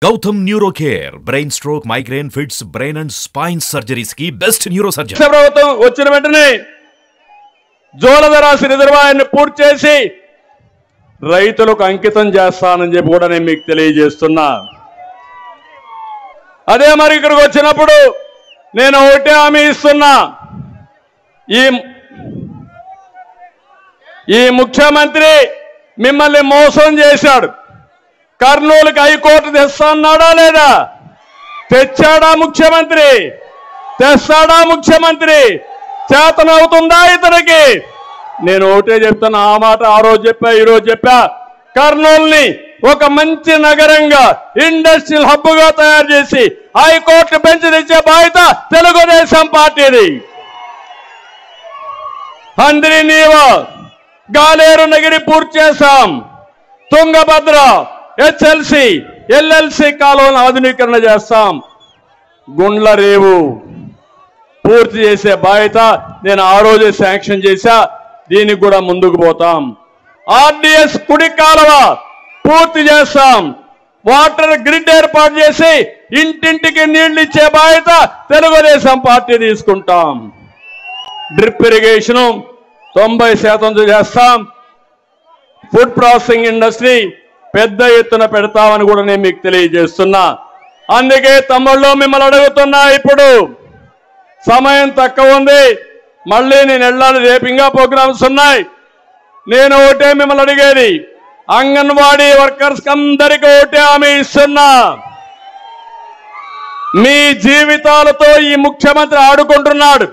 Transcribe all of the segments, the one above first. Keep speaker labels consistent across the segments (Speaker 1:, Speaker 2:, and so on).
Speaker 1: Gautam Neurocare, brain stroke, migraine, fits, brain and spine surgeries की best neurosurgeon.
Speaker 2: ప్రభుత్వం వచ్చిన వెంటనే జోలదరాసి రిజర్వాయర్ని పూర్తి చేసి రైతులకు అంకితం చేస్తానని చెప్పి కూడా నేను మీకు తెలియజేస్తున్నా. అదే మరి ఇక్కడికి వచ్చినప్పుడు నేను ఒకటే హామీ ఇస్తున్నా. ఈ ముఖ్యమంత్రి మిమ్మల్ని మోసం చేశాడు. కర్నూలుకి హైకోర్టు తెస్తా అన్నాడా లేదా? తెచ్చాడా ముఖ్యమంత్రి? తెస్తాడా ముఖ్యమంత్రి? చేతనవుతుందా ఇతనికి? నేను ఒకటే చెప్తాను, ఆ మాట ఆ రోజు చెప్పా, ఈ రోజు చెప్పా. కర్నూలుని ఒక మంచి నగరంగా ఇండస్ట్రియల్ హబ్ గా తయారు చేసి హైకోర్టు బెంచ్ తెచ్చే బాధ్యత తెలుగుదేశం పార్టీది. హంద్రి నీవా గాలేరు నగిరి పూర్తి చేశాం. తుంగభద్ర హెచ్ఎల్సి ఎల్ఎల్సి కాలువలను ఆధునీకరణ చేస్తాం. గుండ్ల రేవు పూర్తి చేసే బాధ్యత నేను ఆ రోజే శాంక్షన్ చేశా. దీనికి కూడా ముందుకు పోతాం. ఆర్డిఎస్ కుడి కాలువ పూర్తి చేస్తాం. వాటర్ గ్రిడ్ ఏర్పాటు చేసి ఇంటింటికి నీళ్లు ఇచ్చే బాధ్యత తెలుగుదేశం పార్టీ తీసుకుంటాం. డ్రిప్ ఇరిగేషన్ 90% చేస్తాం. ఫుడ్ ప్రాసెసింగ్ ఇండస్ట్రీ పెద్ద ఎత్తున పెడతామని కూడా నేను మీకు తెలియజేస్తున్నా. అందుకే తమ్ముళ్ళు మిమ్మల్ని అడుగుతున్నా, ఇప్పుడు సమయం తక్కువ ఉంది, మళ్ళీ నేను వెళ్ళాలి, రేపు ఇంకా ప్రోగ్రామ్స్ ఉన్నాయి. నేను ఒకటే మిమ్మల్ని అడిగేది, అంగన్వాడీ వర్కర్స్ అందరికీ ఒకటే హామీ ఇస్తున్నా. మీ జీవితాలతో ఈ ముఖ్యమంత్రి ఆడుకుంటున్నాడు.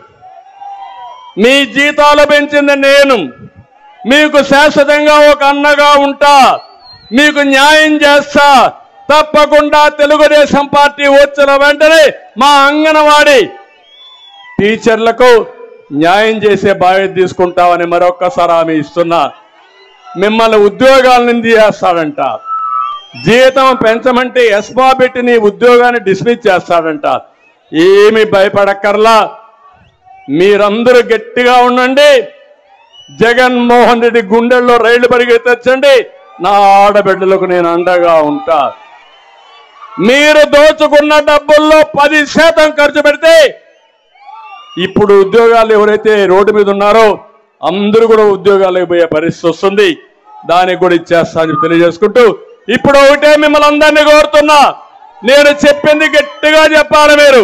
Speaker 2: మీ జీతాలు పెంచింది నేను. మీకు శాశ్వతంగా ఒక అన్నగా ఉంటా, మీకు న్యాయం చేస్తా. తప్పకుండా తెలుగుదేశం పార్టీ వచ్చిన వెంటనే మా అంగన్వాడీ టీచర్లకు న్యాయం చేసే బాధ్యత తీసుకుంటామని మరొక్కసారి హామీ ఇస్తున్నా. మిమ్మల్ని ఉద్యోగాల నుంచి చేస్తాడంట. జీతం పెంచమంటే ఎస్మా పెట్టి నీ ఉద్యోగాన్ని డిస్మిస్ చేస్తాడంట. ఏమి భయపడక్కర్లా, మీరందరూ గట్టిగా ఉండండి. జగన్మోహన్ రెడ్డి గుండెల్లో రైళ్లు పరిగెత్తచ్చండి. నా ఆడబిడ్డలకు నేను అండగా ఉంటా. మీరు దోచుకున్న డబ్బుల్లో 10% ఖర్చు పెడితే ఇప్పుడు ఉద్యోగాలు ఎవరైతే రోడ్డు మీద ఉన్నారో అందరూ కూడా ఉద్యోగాలకు పోయే పరిస్థితి వస్తుంది. దానికి కూడా ఇచ్చేస్తా అని తెలియజేసుకుంటూ ఇప్పుడు ఒకటే మిమ్మల్ని అందరినీ కోరుతున్నా, నేను చెప్పింది గట్టిగా చెప్పాలి. మీరు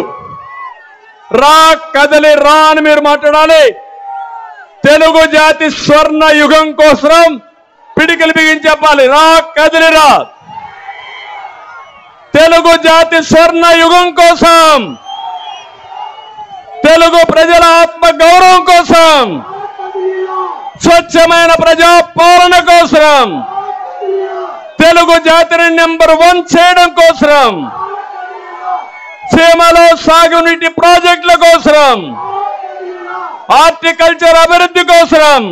Speaker 2: రా కదలి రా అని మీరు మాట్లాడాలి. తెలుగు జాతి స్వర్ణ యుగం కోసం పిడికిలు బిగించి చెప్పాలి. రా కదిలిరా. తెలుగు జాతి స్వర్ణ యుగం కోసం, తెలుగు ప్రజల ఆత్మ గౌరవం కోసం, స్వచ్ఛమైన ప్రజా పాలన కోసం, తెలుగు జాతిని నెంబర్ 1 చేయడం కోసం, సీమలో సాగునీటి ప్రాజెక్టుల కోసం, హార్టికల్చర్ అభివృద్ధి కోసం,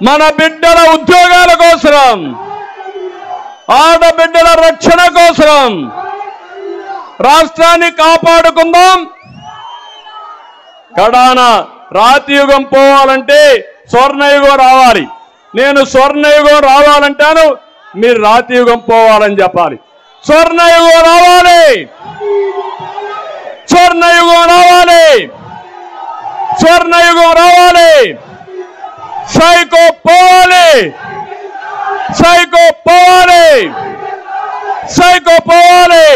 Speaker 2: మన బిడ్డల ఉద్యోగాల కోసం, ఆడబిడ్డల రక్షణ కోసం రాష్ట్రాన్ని కాపాడుకుందాం. కడాన రాతియుగం పోవాలంటే స్వర్ణయుగం రావాలి. నేను స్వర్ణయుగం రావాలంటాను, మీరు రాతియుగం పోవాలని చెప్పాలి. స్వర్ణయుగం రావాలి, స్వర్ణయుగం రావాలి, స్వర్ణయుగం రావాలి. సైకో పోవాలి, సైకో పోవాలి, సైకో పోవాలి.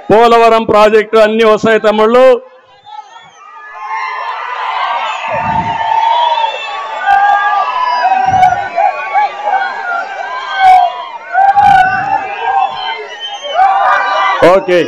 Speaker 2: పోలవరం ప్రాజెక్టు అన్ని వస్తాయి తమ్ముళ్ళు. ఓకే.